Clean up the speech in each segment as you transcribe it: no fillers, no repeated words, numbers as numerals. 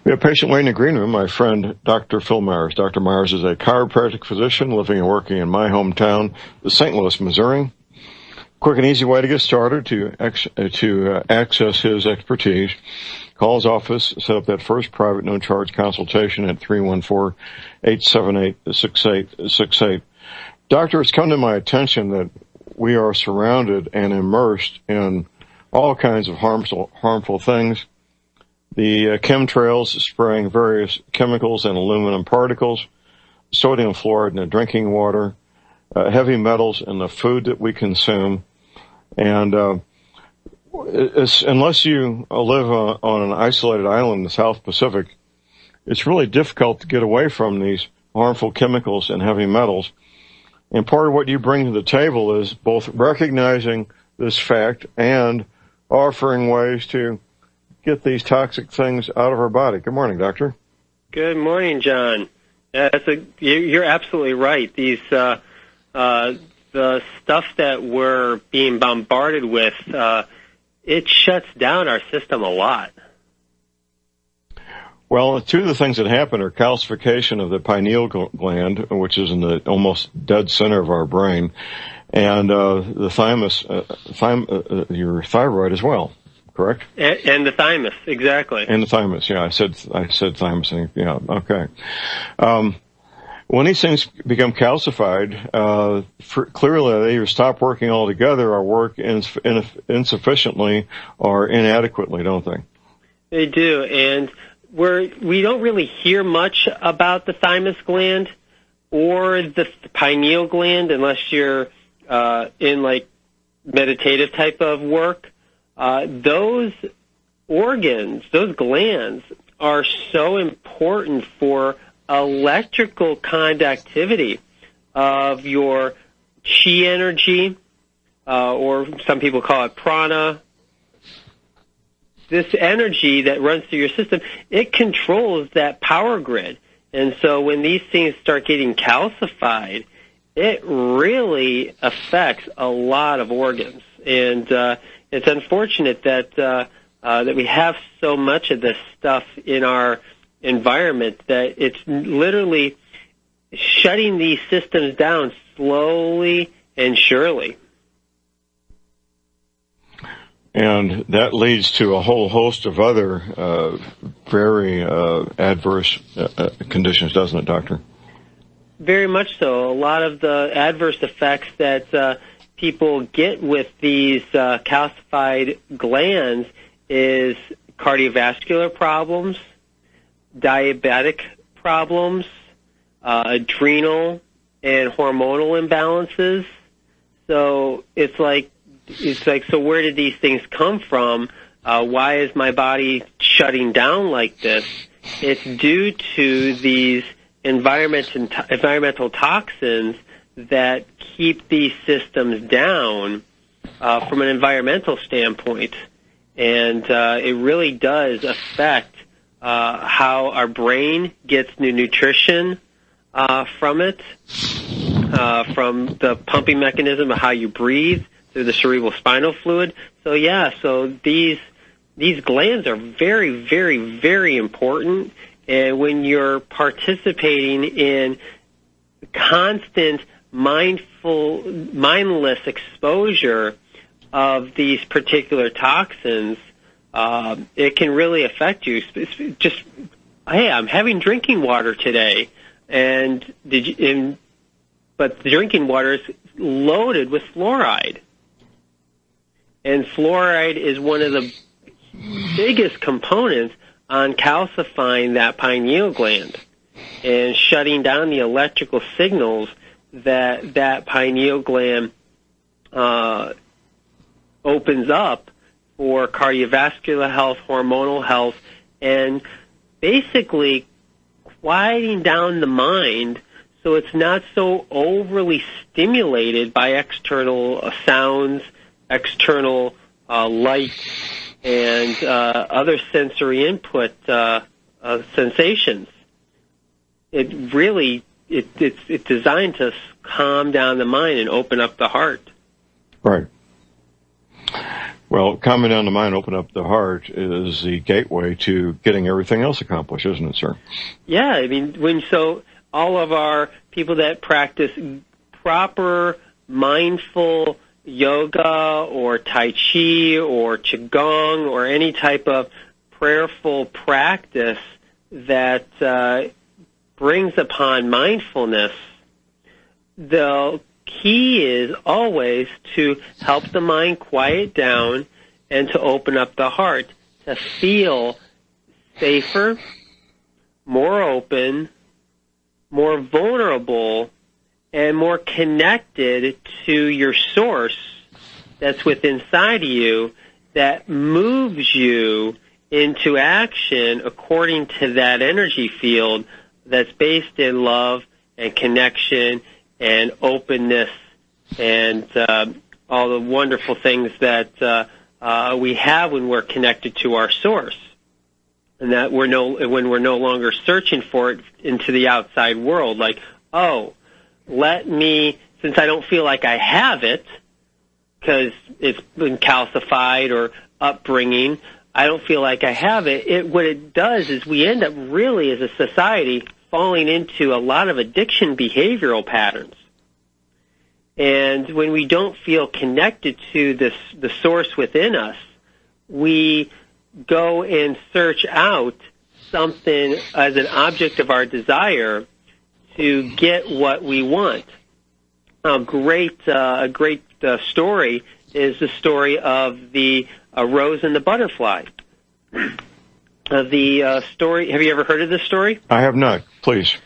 We have a patient waiting in the green room, my friend, Dr. Phil Meyers. Dr. Meyers is a chiropractic physician living and working in my hometown, St. Louis, Missouri. Quick and easy way to get started to access his expertise. Call his office, set up that first private no-charge consultation at 314-878-6868. Doctor, it's come to my attention that we are surrounded and immersed in all kinds of harmful things. The chemtrails spraying various chemicals and aluminum particles, sodium fluoride in the drinking water, heavy metals in the food that we consume. And unless you live on an isolated island in the South Pacific, it's really difficult to get away from these harmful chemicals and heavy metals. And part of what you bring to the table is both recognizing this fact and offering ways to get these toxic things out of our body. Good morning, Doctor. Good morning, John. You're absolutely right. These the stuff that we're being bombarded with, it shuts down our system a lot. Well, two of the things that happen are calcification of the pineal gland, which is in the almost dead center of our brain, and the thymus, your thyroid as well. Correct? And the thymus, exactly. And the thymus, yeah. I said thymus. Yeah, okay. When these things become calcified, clearly they either stop working altogether or work insufficiently or inadequately, don't they? They do, and we don't really hear much about the thymus gland or the pineal gland unless you're in like meditative type of work. Those organs, those glands, are so important for electrical conductivity of your chi energy, or some people call it prana. This energy that runs through your system, it controls that power grid. And so when these things start getting calcified, it really affects a lot of organs. And it's unfortunate that that we have so much of this stuff in our environment that it's literally shutting these systems down slowly and surely. And that leads to a whole host of other very adverse conditions, doesn't it, Doctor? Very much so. A lot of the adverse effects that people get with these calcified glands is cardiovascular problems, diabetic problems, adrenal and hormonal imbalances. So it's like, so where did these things come from? Why is my body shutting down like this? It's due to these environmental toxins that keep these systems down from an environmental standpoint. And it really does affect how our brain gets new nutrition from it, from the pumping mechanism of how you breathe through the cerebral spinal fluid. So so these glands are very, very, very important. And when you're participating in constant mindless exposure of these particular toxins, it can really affect you. Just, hey, I'm having drinking water today, but the drinking water is loaded with fluoride. And fluoride is one of the biggest components on calcifying that pineal gland and shutting down the electrical signals that pineal gland opens up for cardiovascular health, hormonal health, and basically quieting down the mind so it's not so overly stimulated by external sounds, external light, and other sensory input sensations. It really it's designed to calm down the mind and open up the heart. Right. Well, calming down the mind, open up the heart is the gateway to getting everything else accomplished, isn't it, sir? Yeah, I mean, so all of our people that practice proper mindful yoga or Tai Chi or Qigong or any type of prayerful practice that brings upon mindfulness, the key is always to help the mind quiet down and to open up the heart, to feel safer, more open, more vulnerable, and more connected to your source that's within inside of you that moves you into action according to that energy field that's based in love and connection and openness and all the wonderful things that we have when we're connected to our source. And that when we're no longer searching for it into the outside world, like, since I don't feel like I have it, because it's been calcified or upbringing, I don't feel like I have it. What it does is we end up really, as a society, falling into a lot of addiction behavioral patterns. And when we don't feel connected to the source within us, we go and search out something as an object of our desire to get what we want. A great story is the story of the rose and the butterfly. The story. Have you ever heard of this story? I have not. Please.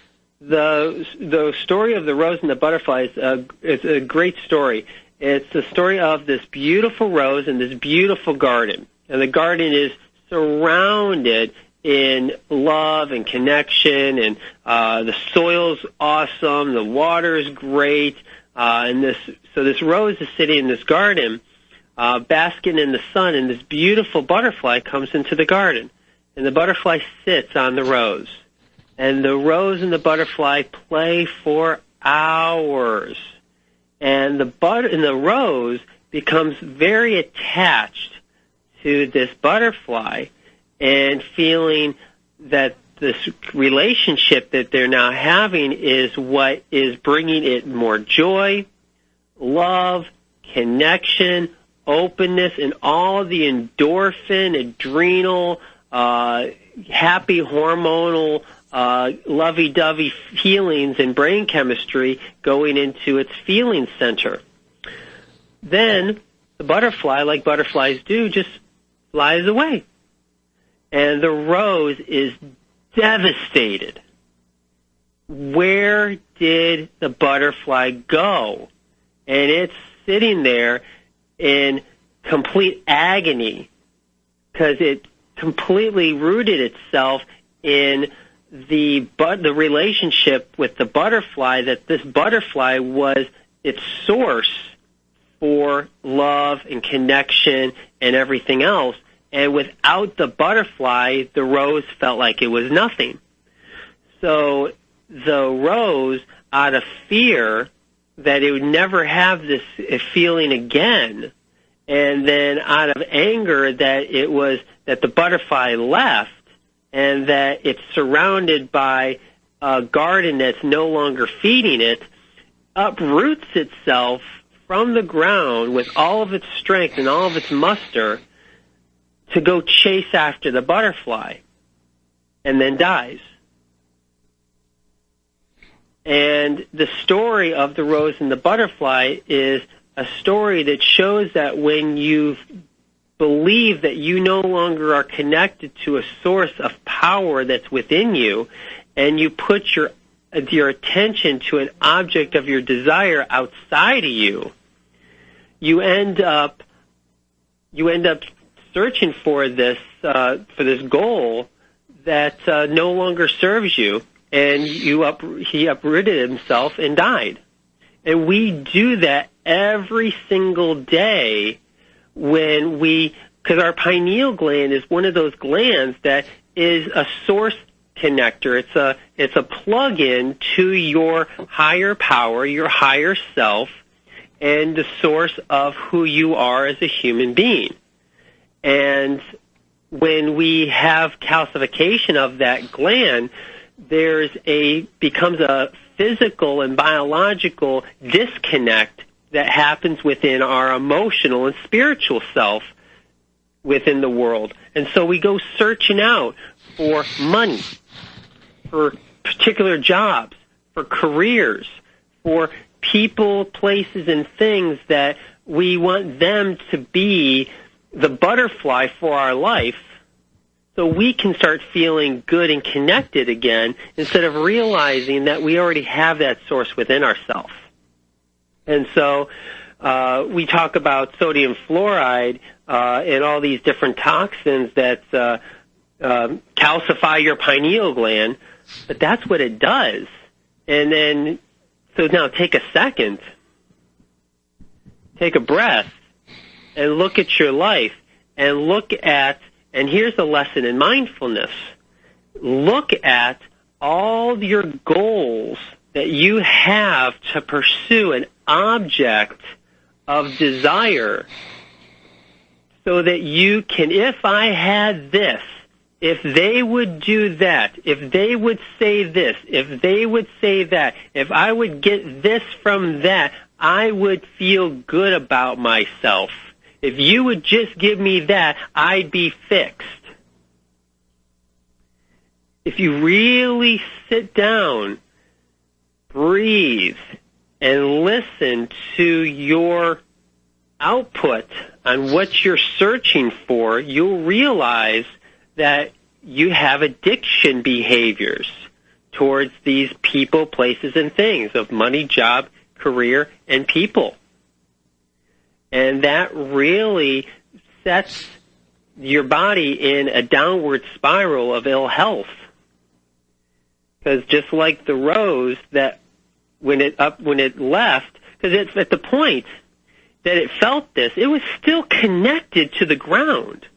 The story of the rose and the butterfly is a great story. It's the story of this beautiful rose in this beautiful garden, and the garden is surrounded in love and connection, and the soil's awesome, the water's great, and this rose is sitting in this garden, basking in the sun, and this beautiful butterfly comes into the garden, and the butterfly sits on the rose, and the rose and the butterfly play for hours, and the rose becomes very attached to this butterfly, and feeling that this relationship that they're now having is what is bringing it more joy, love, connection, openness, and all the endorphin, adrenal, happy hormonal, lovey-dovey feelings and brain chemistry going into its feeling center. Then the butterfly, like butterflies do, just flies away. And the rose is devastated. Where did the butterfly go? And it's sitting there in complete agony because it completely rooted itself in the relationship with the butterfly, that this butterfly was its source for love and connection and everything else. And without the butterfly, the rose felt like it was nothing. So the rose, out of fear that it would never have this feeling again, and then out of anger that the butterfly left, and that it's surrounded by a garden that's no longer feeding it, uproots itself from the ground with all of its strength and all of its muster to go chase after the butterfly, and then dies. And the story of the rose and the butterfly is a story that shows that when you believe that you no longer are connected to a source of power that's within you, and you put your attention to an object of your desire outside of you, you end up searching for this goal that no longer serves you, and he uprooted himself and died. And we do that every single day because our pineal gland is one of those glands that is a source connector. It's a plug-in to your higher power, your higher self, and the source of who you are as a human being. And when we have calcification of that gland, becomes a physical and biological disconnect that happens within our emotional and spiritual self within the world. And so we go searching out for money, for particular jobs, for careers, for people, places, and things that we want them to be the butterfly for our life, so we can start feeling good and connected again instead of realizing that we already have that source within ourselves. And so we talk about sodium fluoride and all these different toxins that calcify your pineal gland, but that's what it does. And then, so now take a second, take a breath, and look at your life, and look at, and here's a lesson in mindfulness, look at all your goals that you have to pursue an object of desire, so that you can, if I had this, if they would do that, if they would say this, if they would say that, if I would get this from that, I would feel good about myself. If you would just give me that, I'd be fixed. If you really sit down, breathe, and listen to your output on what you're searching for, you'll realize that you have addiction behaviors towards these people, places, and things of money, job, career, and people. And that really sets your body in a downward spiral of ill health. Because just like the rose, that when it left, because it's at the point that it felt this, it was still connected to the ground.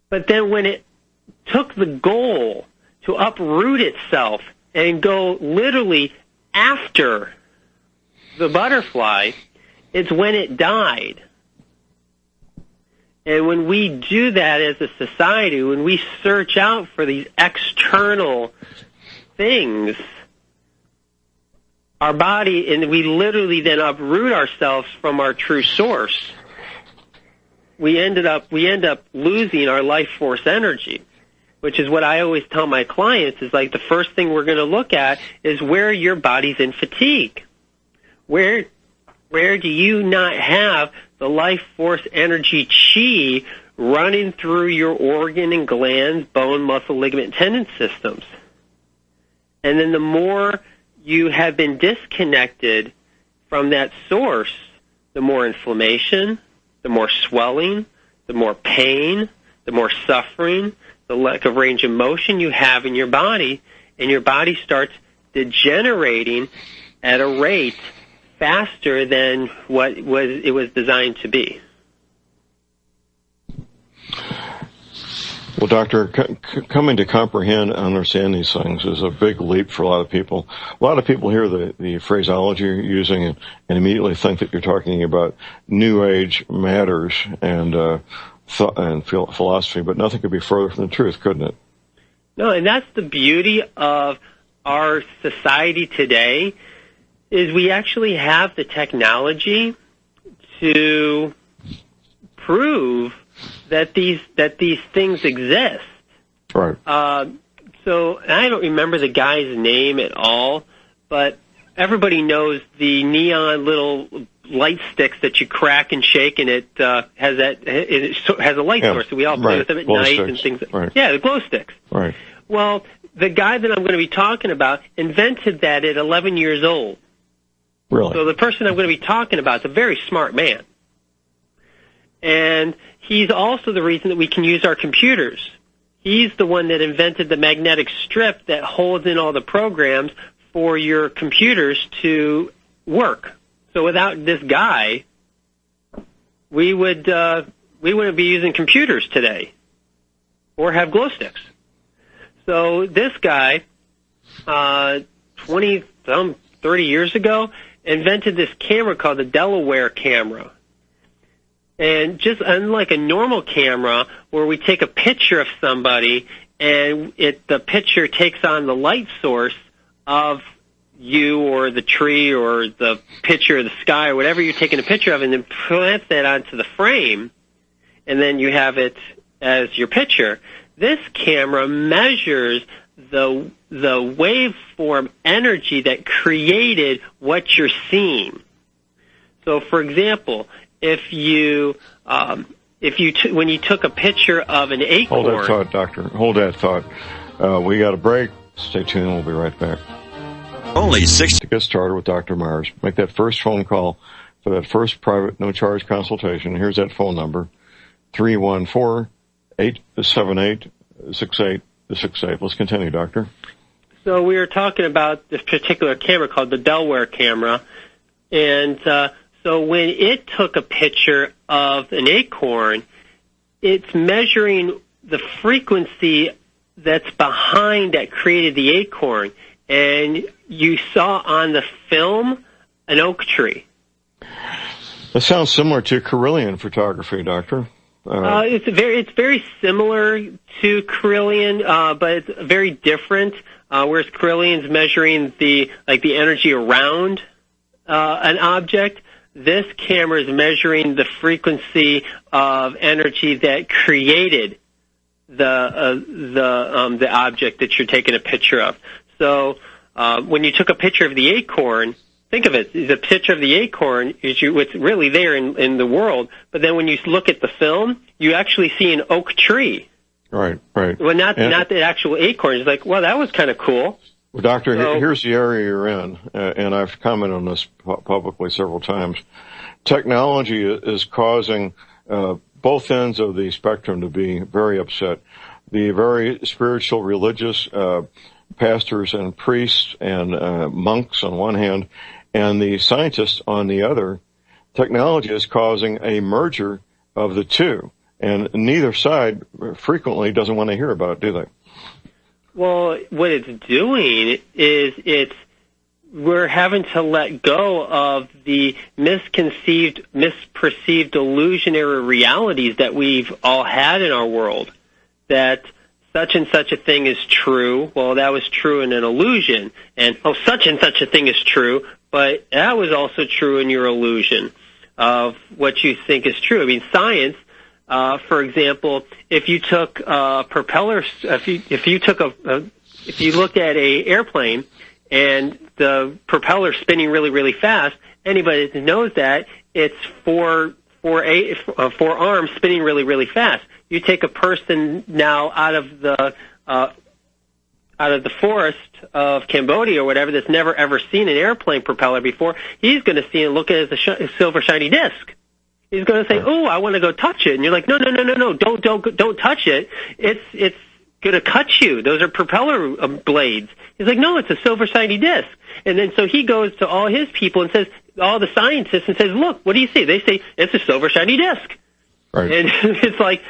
But then when it took the goal to uproot itself and go literally after the butterfly, it's when it died. And when we do that as a society, when we search out for these external things, our body, and we literally then uproot ourselves from our true source, we end up losing our life force energy, which is what I always tell my clients is like the first thing we're going to look at is where your body's in fatigue. Where do you not have the life force energy chi running through your organ and glands, bone, muscle, ligament, tendon systems? And then the more you have been disconnected from that source, the more inflammation, the more swelling, the more pain, the more suffering, the lack of range of motion you have in your body, and your body starts degenerating at a rate faster than what it was designed to be. Well, Doctor, coming to comprehend and understand these things is a big leap for a lot of people. A lot of people hear the phraseology you're using and immediately think that you're talking about New Age matters and philosophy, but nothing could be further from the truth, couldn't it? No, and that's the beauty of our society today, is we actually have the technology to prove that these things exist. Right. So I don't remember the guy's name at all, but everybody knows the neon little light sticks that you crack and shake, and it has a light source. So we all play with them at night sticks. And things. Right. Yeah, the glow sticks. Right. Well, the guy that I'm going to be talking about invented that at 11 years old. Really? So the person I'm going to be talking about is a very smart man. And he's also the reason that we can use our computers. He's the one that invented the magnetic strip that holds in all the programs for your computers to work. So without this guy, we wouldn't be using computers today or have glow sticks. So this guy, 30 years ago, invented this camera called the Delaware camera. And just unlike a normal camera where we take a picture of somebody and the picture takes on the light source of you or the tree or the picture of the sky or whatever you're taking a picture of, and then plants that onto the frame, and then you have it as your picture. This camera measures the waveform energy that created what you're seeing. So, for example, when you took a picture of an acorn. Hold that thought, Doctor. Hold that thought. We got a break. Stay tuned. We'll be right back. Only 6 to get started with Dr. Meyers. Make that first phone call for that first private, no-charge consultation. Here's that phone number, 314-878-6868. Let's continue, Doctor. So we were talking about this particular camera called the Delaware camera, and so when it took a picture of an acorn, it's measuring the frequency that's behind that created the acorn. And you saw on the film an oak tree. That sounds similar to Carillion photography, Doctor. It's very similar to Carillion, but it's very different. Whereas Carillion's measuring the energy around an object, this camera is measuring the frequency of energy that created the object that you're taking a picture of. So when you took a picture of the acorn, think of it, the picture of the acorn is what's really there in the world. But then when you look at the film, you actually see an oak tree. Right, right. Well, not the actual acorn. It's like, well, that was kind of cool. Well, Doctor, here's the area you're in, and I've commented on this publicly several times. Technology is causing both ends of the spectrum to be very upset. The very spiritual, religious pastors and priests and monks on one hand, and the scientists on the other. Technology is causing a merger of the two, and neither side frequently doesn't want to hear about it, do they? Well, what it's doing is we're having to let go of the misperceived illusionary realities that we've all had in our world, that such and such a thing is true. Well, that was true in an illusion. And, such and such a thing is true, but that was also true in your illusion of what you think is true. I mean, science, for example, if you took propellers, if you looked at a airplane and the propeller spinning really, really fast, anybody that knows that, it's four arms spinning really, really fast. You take a person now out of the forest of Cambodia or whatever that's never ever seen an airplane propeller before. He's going to see and look at it as a silver shiny disc. He's going to say, "Oh, I want to go touch it," and you're like, "No, don't touch it. It's going to cut you. Those are propeller blades." He's like, "No, it's a silver shiny disc." And then so he goes to all his people and says, all the scientists, and says, "Look, what do you see?" They say, "It's a silver shiny disc." Right. And it's like,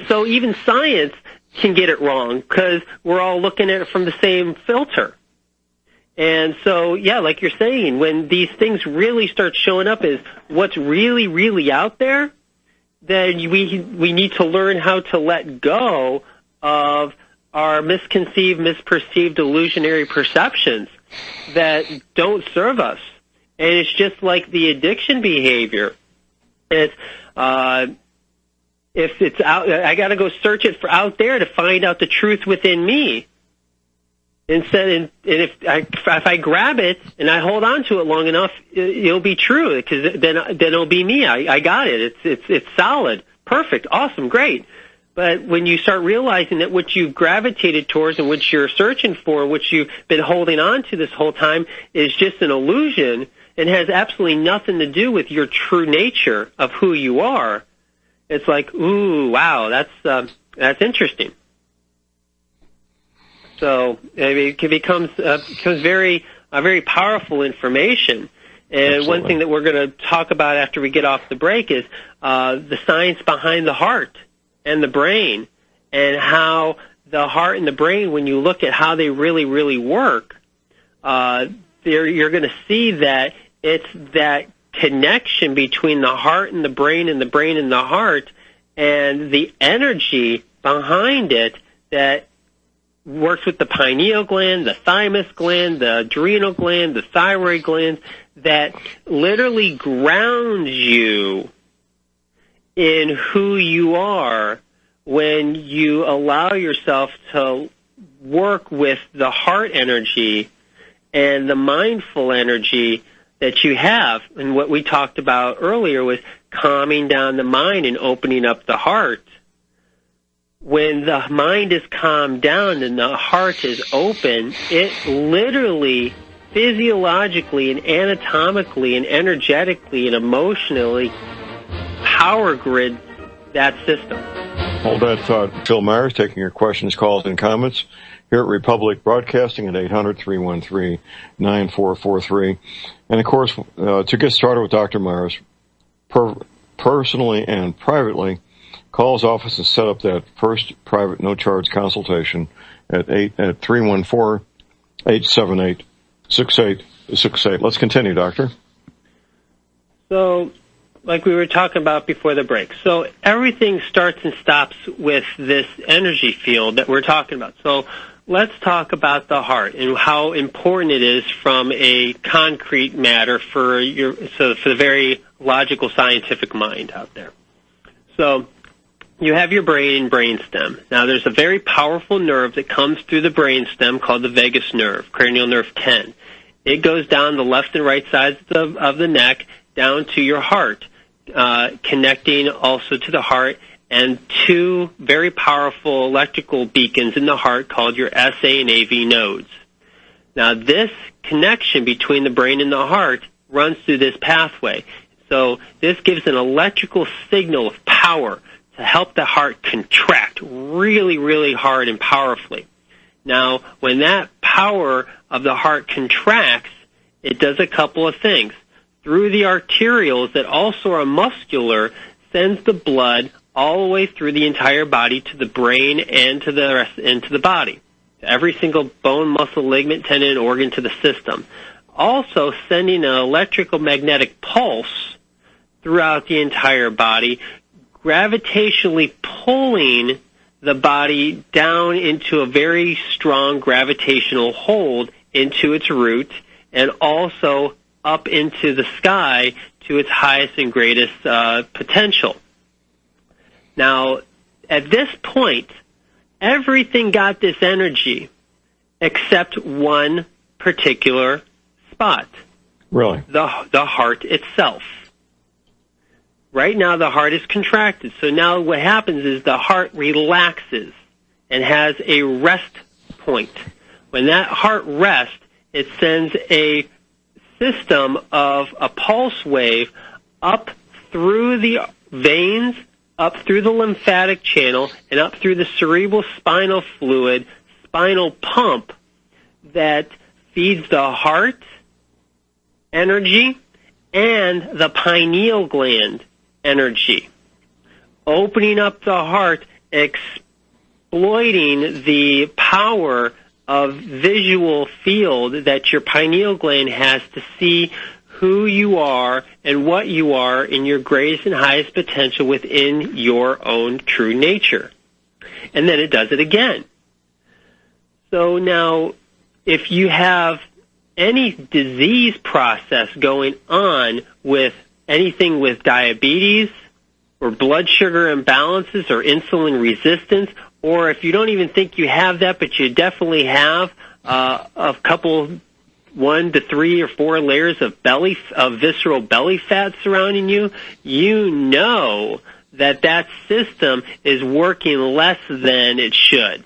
so even science can get it wrong because we're all looking at it from the same filter. And so, yeah, like you're saying, when these things really start showing up as what's really, really out there, then we need to learn how to let go of our misperceived illusionary perceptions that don't serve us. And it's just like the addiction behavior. It's if it's out, I got to go search it for out there to find out the truth within me. Instead, if I grab it and I hold on to it long enough, it'll be true because then it'll be me. I got it. It's solid, perfect, awesome, great. But when you start realizing that what you've gravitated towards and what you're searching for, what you've been holding on to this whole time, is just an illusion and has absolutely nothing to do with your true nature of who you are, it's like, ooh, wow, that's interesting. So it becomes very powerful information. And Absolutely. One thing that we're going to talk about after we get off the break is the science behind the heart and the brain, and how the heart and the brain, when you look at how they really, really work, you're going to see that it's that connection between the heart and the brain and the brain and the heart and the energy behind it that works with the pineal gland, the thymus gland, the adrenal gland, the thyroid gland, that literally grounds you in who you are when you allow yourself to work with the heart energy and the mindful energy that you have. And what we talked about earlier was calming down the mind and opening up the heart. When the mind is calmed down and the heart is open, it literally, physiologically and anatomically and energetically and emotionally power grid that system. Hold that thought. Phil Meyers taking your questions, calls, and comments here at Republic Broadcasting at 800-313-9443. And, of course, to get started with Dr. Meyers, personally and privately, call his office and set up that first private no-charge consultation at 314-878-6868. Let's continue, Doctor. So, like we were talking about before the break, so everything starts and stops with this energy field that we're talking about. So let's talk about the heart and how important it is from a concrete matter for the very logical scientific mind out there. So you have your brain and brainstem. Now there's a very powerful nerve that comes through the brainstem called the vagus nerve, cranial nerve 10. It goes down the left and right sides of the neck down to your heart, connecting also to the heart, and two very powerful electrical beacons in the heart called your SA and AV nodes. Now, this connection between the brain and the heart runs through this pathway. So this gives an electrical signal of power to help the heart contract really, really hard and powerfully. Now, when that power of the heart contracts, it does a couple of things. Through the arterioles that also are muscular, sends the blood all the way through the entire body to the brain and to the rest, and to the body, to every single bone, muscle, ligament, tendon, and organ to the system. Also sending an electrical magnetic pulse throughout the entire body, gravitationally pulling the body down into a very strong gravitational hold into its root, and also up into the sky to its highest and greatest potential. Now, at this point, everything got this energy except one particular spot. Really? The heart itself. Right now, the heart is contracted. So now what happens is the heart relaxes and has a rest point. When that heart rests, it sends a system of a pulse wave up through the veins, up through the lymphatic channel, and up through the cerebral spinal fluid, spinal pump that feeds the heart energy and the pineal gland energy, opening up the heart, exploiting the power of visual field that your pineal gland has to see who you are and what you are in your greatest and highest potential within your own true nature. And then it does it again. So now, if you have any disease process going on with anything with diabetes or blood sugar imbalances or insulin resistance, or if you don't even think you have that, but you definitely have a couple, 1 to 3 or 4 layers of visceral belly fat surrounding you, you know that system is working less than it should.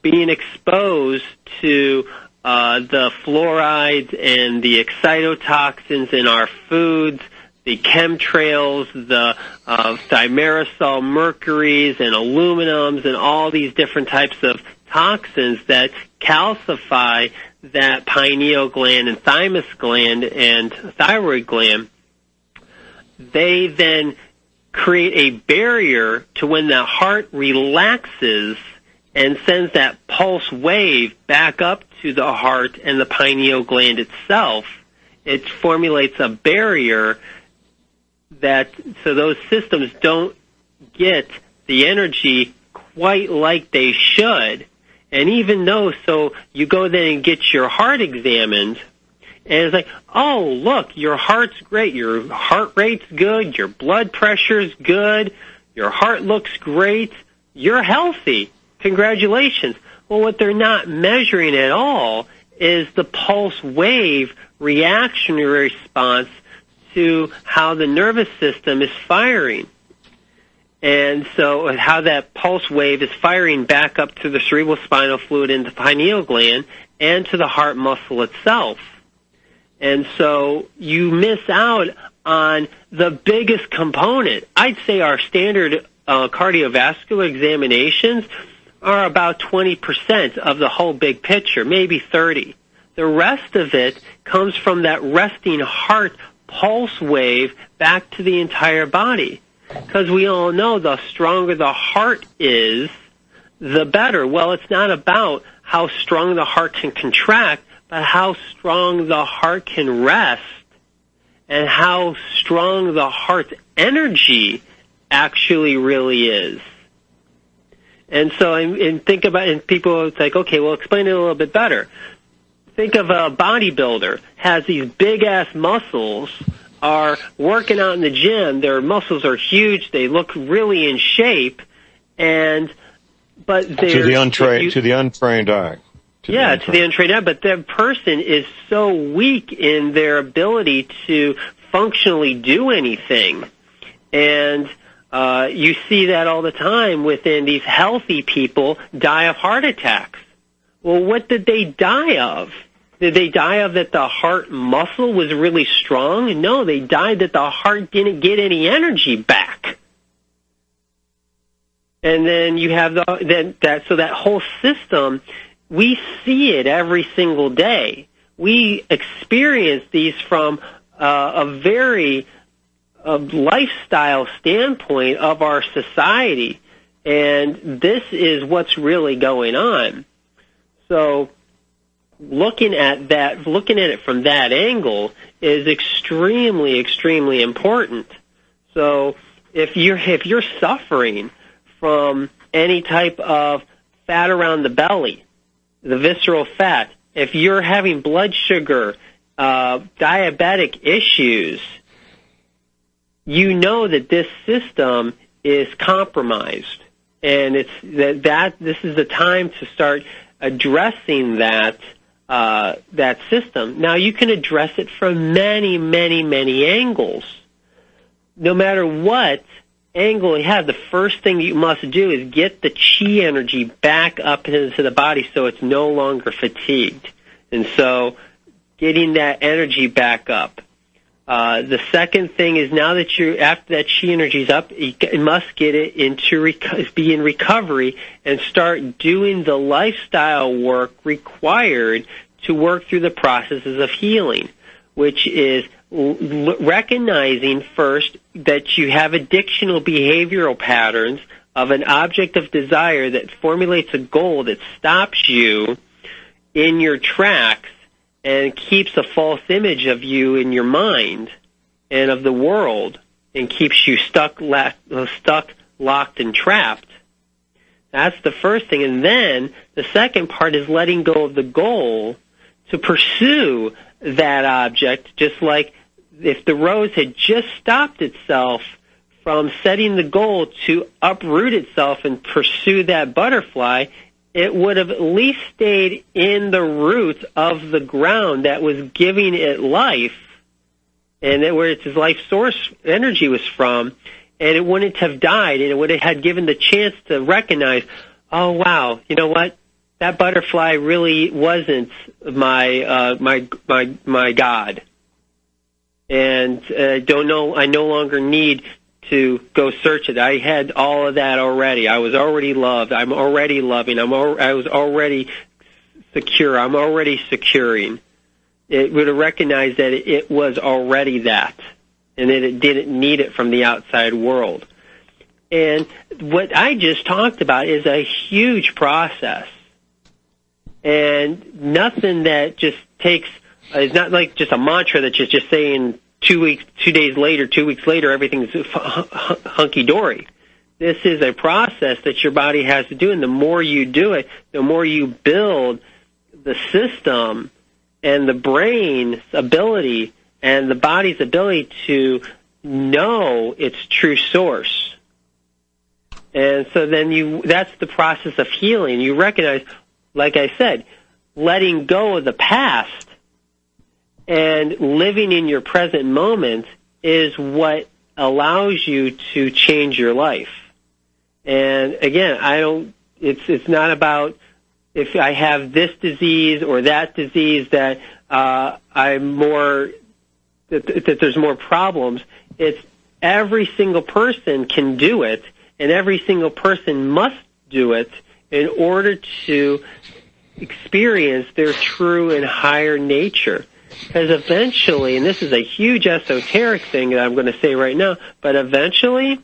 Being exposed to the fluorides and the excitotoxins in our foods, the chemtrails, the thimerosal mercuries and aluminums and all these different types of toxins that calcify that pineal gland and thymus gland and thyroid gland, they then create a barrier to when the heart relaxes and sends that pulse wave back up to the heart and the pineal gland itself it formulates a barrier so those systems don't get the energy quite like they should. And even though, so you go then and get your heart examined, and it's like, oh, look, your heart's great, your heart rate's good, your blood pressure's good, your heart looks great, you're healthy. Congratulations. Well, what they're not measuring at all is the pulse wave reactionary response to how the nervous system is firing. And so how that pulse wave is firing back up to the cerebral spinal fluid and the pineal gland and to the heart muscle itself. And so you miss out on the biggest component. I'd say our standard cardiovascular examinations are about 20% of the whole big picture, maybe 30%. The rest of it comes from that resting heart pulse wave back to the entire body. Because we all know the stronger the heart is, the better. Well, it's not about how strong the heart can contract, but how strong the heart can rest and how strong the heart's energy actually really is. And so, and think about, and people it's like, okay, well, explain it a little bit better. Think of a bodybuilder, has these big-ass muscles, are working out in the gym, their muscles are huge, they look really in shape, but they're... To the untrained eye. To the untrained eye, but that person is so weak in their ability to functionally do anything. And you see that all the time within these healthy people die of heart attacks. Well, what did they die of? Did they die of that the heart muscle was really strong? No, they died that the heart didn't get any energy back. And then you have that whole system, we see it every single day. We experience these from a very lifestyle standpoint of our society, and this is what's really going on. So looking at it from that angle is extremely, extremely important. So if you're suffering from any type of fat around the belly, the visceral fat, if you're having blood sugar, diabetic issues, you know that this system is compromised, and this is the time to start addressing that system. Now, you can address it from many, many, many angles. No matter what angle you have, the first thing you must do is get the chi energy back up into the body so it's no longer fatigued. And so getting that energy back up. The second thing is, now that after that chi energy's up, you must get it be in recovery and start doing the lifestyle work required to work through the processes of healing, which is recognizing first that you have addictional behavioral patterns of an object of desire that formulates a goal that stops you in your tracks and keeps a false image of you in your mind and of the world, and keeps you stuck, locked, and trapped. That's the first thing. And then the second part is letting go of the goal to pursue that object, just like if the rose had just stopped itself from setting the goal to uproot itself and pursue that butterfly, it would have at least stayed in the root of the ground that was giving it life, and where its life source energy was from, and it wouldn't have died, and it would have had given the chance to recognize, oh wow, you know what? That butterfly really wasn't my God, and I no longer need to go search it. I had all of that already. I was already loved. I'm already loving. I was already secure. I'm already securing. It would have recognized that it was already that, and that it didn't need it from the outside world. And what I just talked about is a huge process, and nothing that just takes It's not like just a mantra that you're just saying 2 days later, 2 weeks later, everything's hunky-dory. This is a process that your body has to do, and the more you do it, the more you build the system and the brain's ability and the body's ability to know its true source. And so then that's the process of healing. You recognize, like I said, letting go of the past and living in your present moment is what allows you to change your life. And again, it's not about if I have this disease or that disease that that there's more problems. It's every single person can do it, and every single person must do it in order to experience their true and higher nature. Because eventually, and this is a huge esoteric thing that I'm going to say right now, but eventually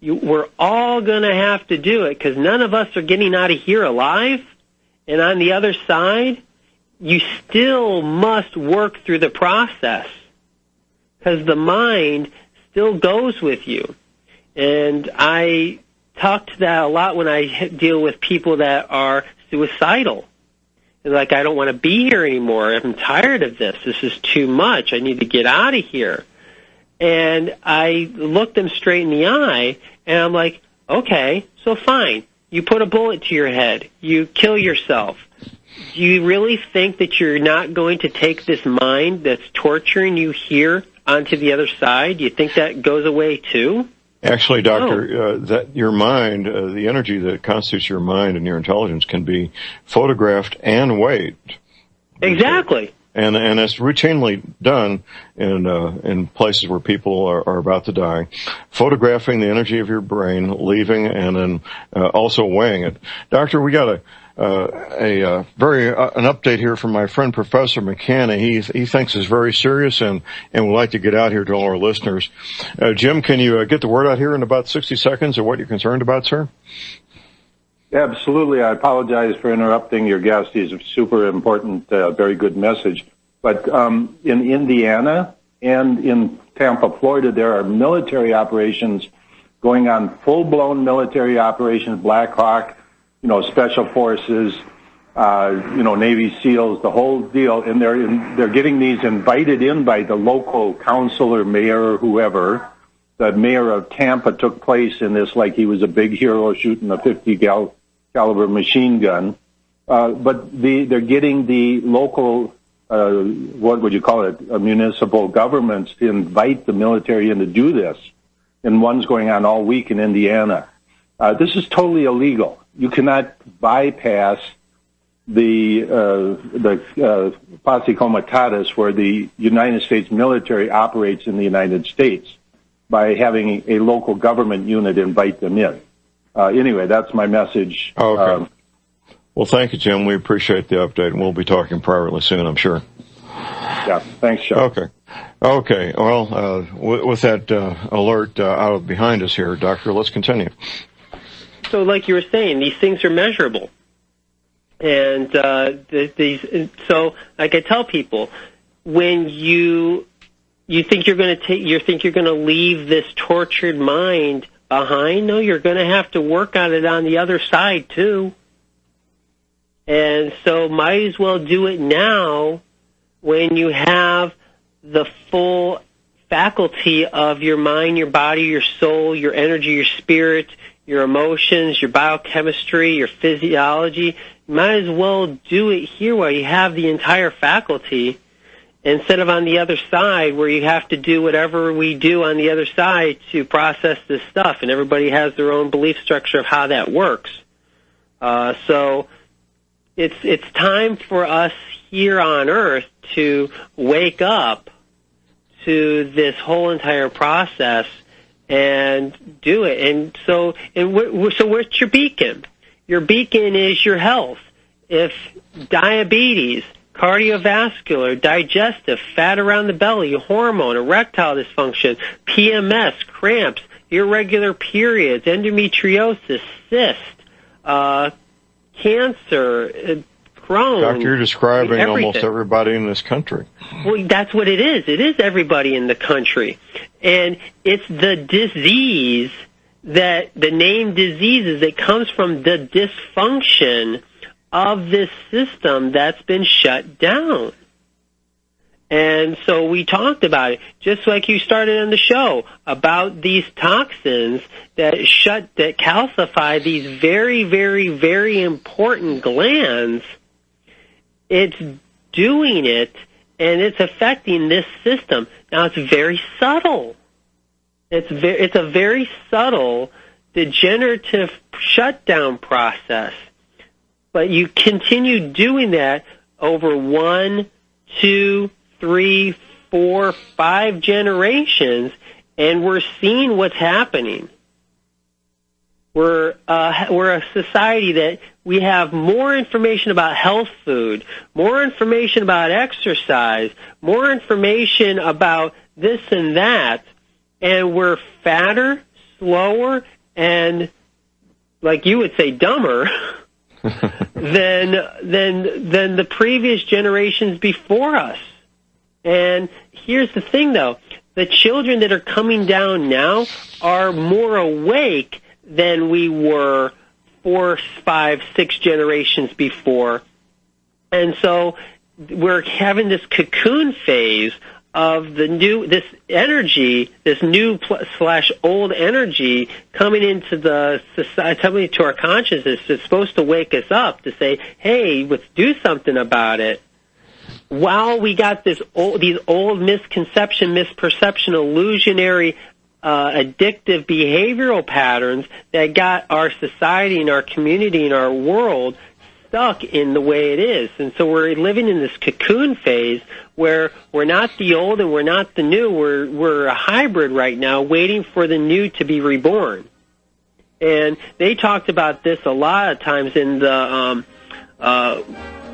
we're all going to have to do it because none of us are getting out of here alive. And on the other side, you still must work through the process because the mind still goes with you. And I talk to that a lot when I deal with people that are suicidal. They're like, I don't want to be here anymore. I'm tired of this. This is too much. I need to get out of here. And I look them straight in the eye, and I'm like, okay, so fine. You put a bullet to your head. You kill yourself. Do you really think that you're not going to take this mind that's torturing you here onto the other side? Do you think that goes away too? Actually, Doctor, that your mind, the energy that constitutes your mind and your intelligence can be photographed and weighed. Exactly. And it's routinely done in places where people are about to die, photographing the energy of your brain, leaving, and then also weighing it. Doctor, we got an update here from my friend Professor McCann. He thinks it's very serious and would like to get out here to all our listeners. Jim, can you get the word out here in about 60 seconds of what you're concerned about, sir? Absolutely. I apologize for interrupting your guest. He's a super important, very good message. But in Indiana and in Tampa, Florida, there are military operations going on, full-blown military operations, Black Hawk, Special Forces, Navy SEALs, the whole deal. And they're getting these invited in by the local council or mayor or whoever. The mayor of Tampa took place in this like he was a big hero shooting a 50 caliber machine gun. But they're getting the local, what would you call it, municipal governments to invite the military in to do this. And one's going on all week in Indiana. This is totally illegal. You cannot bypass the posse comitatus where the United States military operates in the United States by having a local government unit invite them in. Anyway, that's my message. Okay. Well, thank you, Jim. We appreciate the update, and we'll be talking privately soon, I'm sure. Yeah, thanks, Chuck. Okay. Well, with that alert behind us here, Doctor, let's continue. So like you were saying, these things are measurable. And so like I tell people, when you think you're going to leave this tortured mind behind, no, you're going to have to work on it on the other side too. And so might as well do it now when you have the full faculty of your mind, your body, your soul, your energy, your spirit, your emotions, your biochemistry, your physiology. You might as well do it here while you have the entire faculty instead of on the other side where you have to do whatever we do on the other side to process this stuff. And everybody has their own belief structure of how that works. So it's time for us here on Earth to wake up to this whole entire process and do it. And so what's your beacon? Your beacon is your health. If diabetes, cardiovascular, digestive, fat around the belly, hormone, erectile dysfunction, PMS, cramps, irregular periods, endometriosis, cyst, cancer, Crohn's. Doctor, you're describing everything. almost everybody in this country. Well, that's what it is. It is everybody in the country. And it's the disease that, the name diseases that comes from the dysfunction of this system that's been shut down. And so we talked about it, just like you started on the show, about these toxins that calcify these very, very, very important glands. It's doing it, and it's affecting this system. Now, it's very subtle. It's a very subtle degenerative shutdown process. But you continue doing that over 1, 2, 3, 4, 5 generations, and we're seeing what's happening. We're a society that we have more information about health food, more information about exercise, more information about this and that, and we're fatter, slower, and, like you would say, dumber than the previous generations before us. And here's the thing, though. The children that are coming down now are more awake than we were 4, 5, 6 generations before. And so we're having this cocoon phase of this energy, this new / old energy coming into the society, coming to our consciousness. It's supposed to wake us up to say, hey, let's do something about it. While we got these old misperception, illusionary, addictive behavioral patterns that got our society and our community and our world stuck in the way it is. And so we're living in this cocoon phase where we're not the old and we're not the new. We're a hybrid right now, waiting for the new to be reborn. And they talked about this a lot of times in the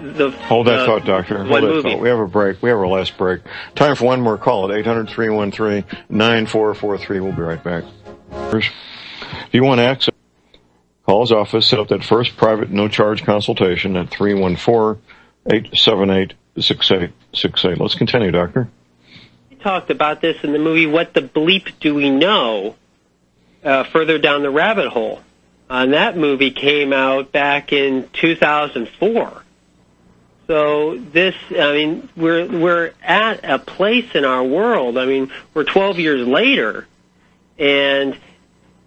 Hold that thought, Doctor. Hold that thought. We have a break. We have our last break. Time for one more call at 800-313-9443. We'll be right back. If you want access, call his office, set up that first private no-charge consultation at 314-878-6868. Let's continue, Doctor. We talked about this in the movie What the Bleep Do We Know? Further down the rabbit hole. That movie came out back in 2004. So we're at a place in our world. I mean, we're 12 years later, and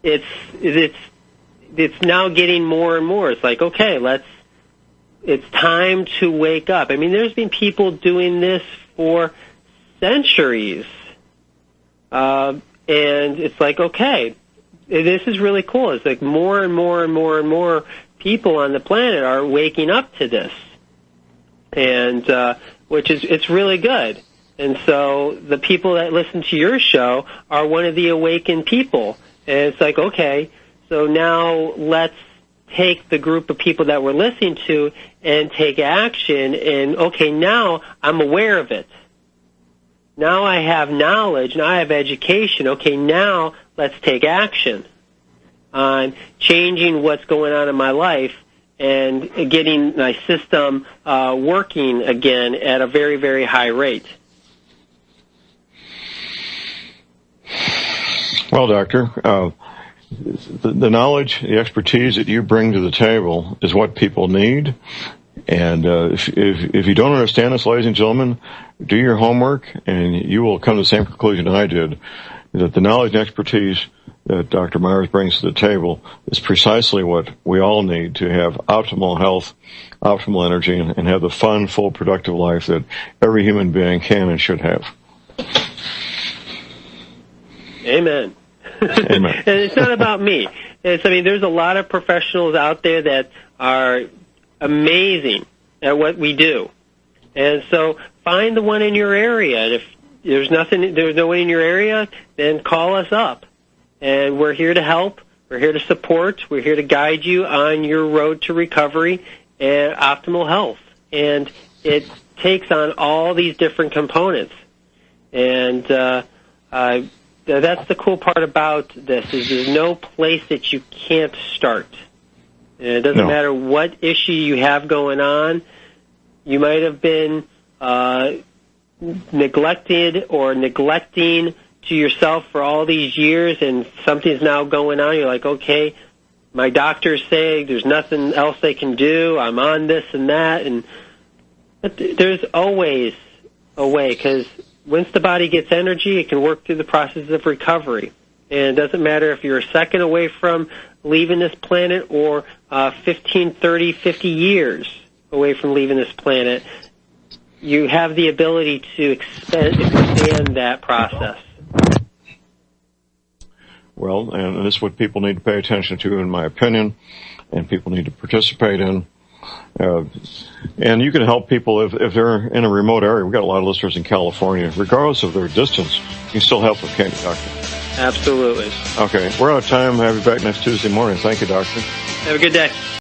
it's now getting more and more. It's like, okay, it's time to wake up. I mean, there's been people doing this for centuries, and it's like, okay, this is really cool. It's like more and more and more and more people on the planet are waking up to this. And it's really good. And so the people that listen to your show are one of the awakened people. And it's like, okay, so now let's take the group of people that we're listening to and take action. And, okay, now I'm aware of it. Now I have knowledge. Now I have education. Okay, now let's take action on changing what's going on in my life and getting my system working again at a very, very high rate. Well, Doctor, the knowledge, the expertise that you bring to the table is what people need. And if you don't understand this, ladies and gentlemen, do your homework, and you will come to the same conclusion I did, that the knowledge and expertise that Dr. Meyers brings to the table is precisely what we all need to have optimal health, optimal energy, and have the fun, full, productive life that every human being can and should have. Amen. Amen. And it's not about me. There's a lot of professionals out there that are amazing at what we do. And so find the one in your area. And if there's no one in your area, then call us up. And we're here to help. We're here to support. We're here to guide you on your road to recovery and optimal health. And it takes on all these different components. And that's the cool part about this, is there's no place that you can't start. And it doesn't matter what issue you have going on. You might have been neglected or neglecting to yourself for all these years, and something's now going on. You're like, okay, my doctor's saying there's nothing else they can do. I'm on this and that. But there's always a way, because once the body gets energy, it can work through the process of recovery. And it doesn't matter if you're a second away from leaving this planet or 15, 30, 50 years away from leaving this planet. You have the ability to expand that process. Well, and this is what people need to pay attention to, in my opinion, and people need to participate in. And you can help people if they're in a remote area. We've got a lot of listeners in California. Regardless of their distance, you can still help them, can't you, Doctor? Absolutely. Okay, we're out of time. I'll have you back next Tuesday morning. Thank you, Doctor. Have a good day.